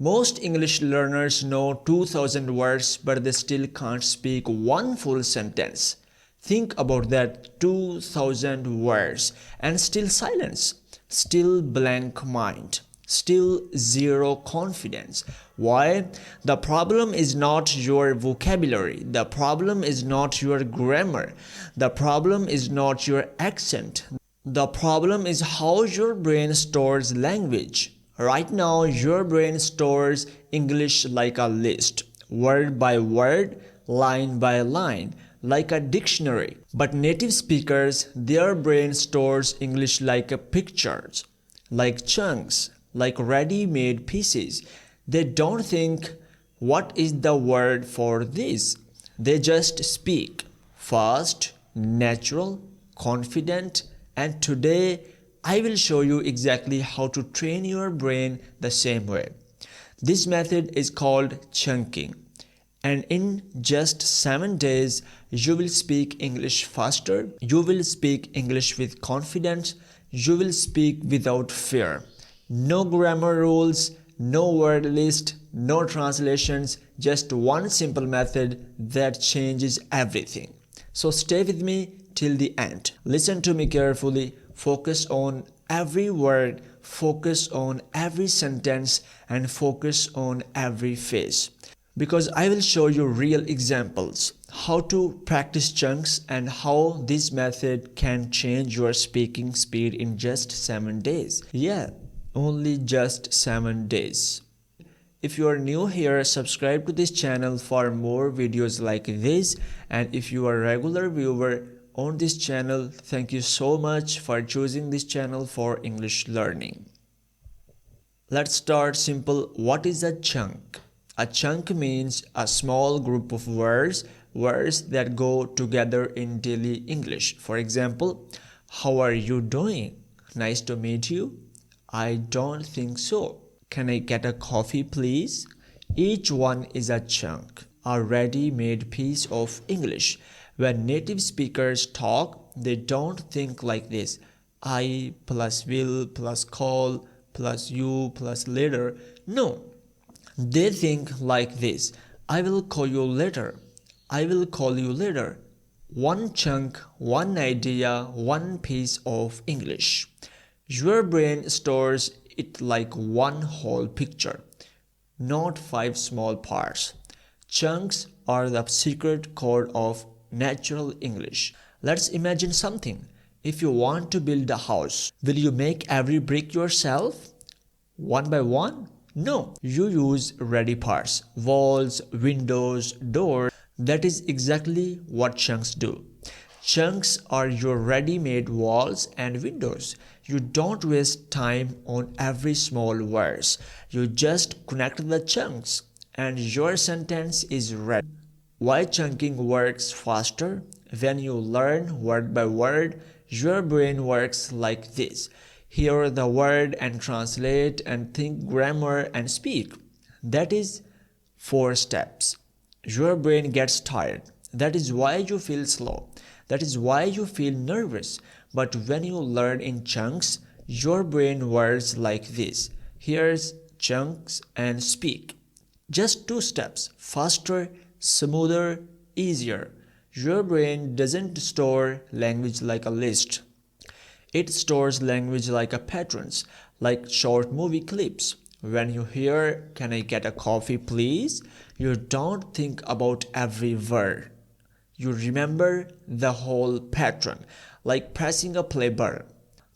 Most English learners know 2000 words, but they still can't speak one full sentence. Think about that, 2000 words and still silence, still blank mind, still zero confidence. Why? The problem is not your vocabulary, the problem is not your grammar, the problem is not your accent. The problem is how your brain stores language. Right now, your brain stores English like a list, word by word, line by line, like a dictionary. But native speakers, their brain stores English like pictures, like chunks, like ready-made pieces. They don't think, what is the word for this? They just speak, fast, natural, confident, and today I will show you exactly how to train your brain the same way. This method is called chunking, and in just 7 days you will speak English faster, you will speak English with confidence, you will speak without fear. No grammar rules, no word list, no translations, just one simple method that changes everything. So stay with me till the end. Listen to me carefully. Focus on every word, focus on every sentence, and focus on every phrase. Because I will show you real examples, how to practice chunks and how this method can change your speaking speed in just 7 days. Yeah, only just 7 days. If you are new here, subscribe to this channel for more videos like this, and if you are a regular viewer on this channel, thank you so much for choosing this channel for English learning. Let's start simple. What is a chunk? A chunk means a small group of words that go together in daily English. For example, how are you doing? Nice to meet you. I don't think so. Can I get a coffee, please? Each one is a chunk, a ready-made piece of English. When native speakers talk, they don't think like this. I plus will plus call plus you plus later. No, they think like this. I will call you later. I will call you later. One chunk, one idea, one piece of English. Your brain stores it like one whole picture, not 5 small parts. Chunks are the secret code of natural English. Let's imagine something. If you want to build a house, will you make every brick yourself, one by one? No, you use ready parts, walls, windows, doors. That is exactly what chunks do. Chunks are your ready-made walls and windows. You don't waste time on every small verse. You just connect the chunks and your sentence is ready. Why chunking works faster? When you learn word by word, your brain works like this. Hear the word and translate and think grammar and speak. That is 4 steps. Your brain gets tired. That is why you feel slow. That is why you feel nervous. But when you learn in chunks, your brain works like this. Here's chunks and speak. Just 2 steps, faster, smoother, easier. Your brain doesn't store language like a list. It stores language like a patterns, like short movie clips. When you hear, can I get a coffee please? You don't think about every word. You remember the whole pattern, like pressing a play button.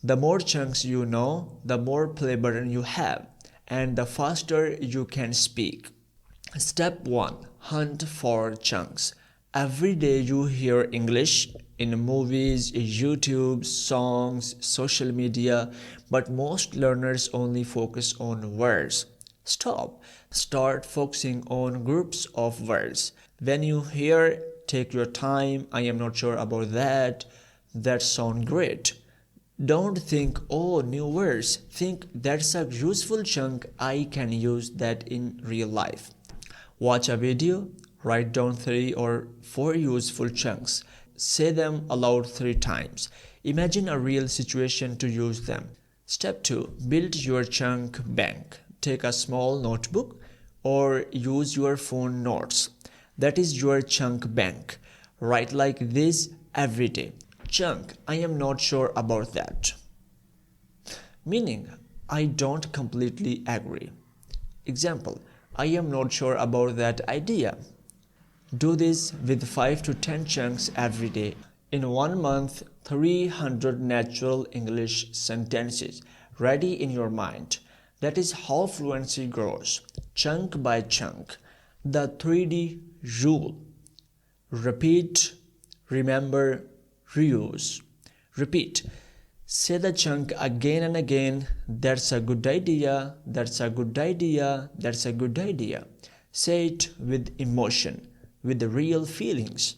The more chunks you know, the more play button you have, and the faster you can speak. Step 1. Hunt for chunks. Every day you hear English in movies, YouTube, songs, social media, but most learners only focus on words. Stop. Start focusing on groups of words. When you hear, take your time, I am not sure about that, that sounds great. Don't think, oh, new words. Think, that's a useful chunk, I can use that in real life. Watch a video, write down 3 or 4 useful chunks. Say them aloud 3 times. Imagine a real situation to use them. Step 2. Build your chunk bank. take a small notebook or use your phone notes. That is your chunk bank. Write like this every day. Chunk, I am not sure about that. Meaning, I don't completely agree. Example, I am not sure about that idea. Do this with 5 to 10 chunks every day. In 1 month, 300 natural English sentences ready in your mind. That is how fluency grows, chunk by chunk. The 3D rule. Repeat, remember, reuse. Repeat. Say the chunk again and again. That's a good idea. That's a good idea. That's a good idea. Say it with emotion, with real feelings.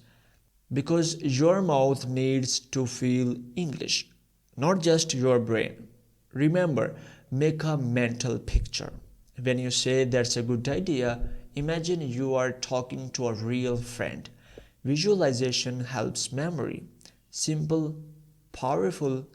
Because your mouth needs to feel English, not just your brain. Remember, make a mental picture. When you say that's a good idea, imagine you are talking to a real friend. Visualization helps memory. Simple, powerful,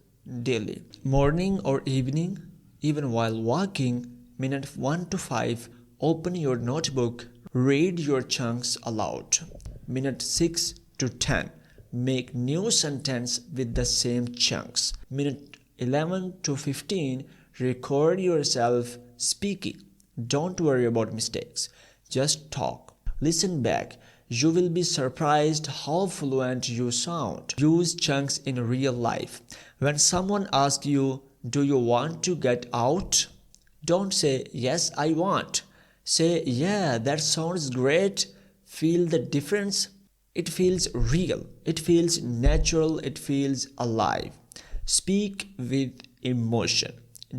daily. Morning or evening, even while walking, minute 1 to 5, open your notebook, read your chunks aloud. Minute 6 to 10, make new sentence with the same chunks. Minute 11 to 15, record yourself speaking. Don't worry about mistakes. Just talk. Listen back. You will be surprised how fluent you sound. Use chunks in real life. When someone asks you, do you want to get out? Don't say, yes, I want. Say, yeah, that sounds great. Feel the difference? It feels real. It feels natural. It feels alive. Speak with emotion.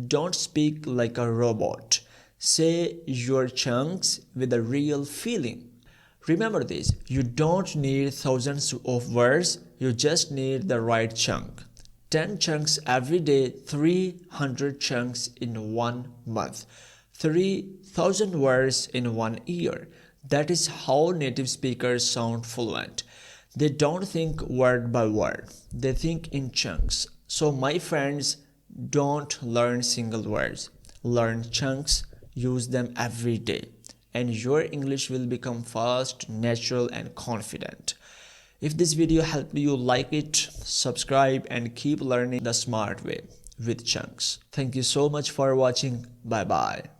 Don't speak like a robot. Say your chunks with a real feeling. Remember this, you don't need thousands of words, you just need the right chunk. 10 chunks every day, 300 chunks in 1 month, 3,000 words in 1 year. That is how native speakers sound fluent. They don't think word by word, they think in chunks. So my friends, don't learn single words, learn chunks, use them every day, and your English will become fast, natural, and confident. If this video helped you, like it, subscribe, and keep learning the smart way with chunks. Thank you so much for watching. Bye bye.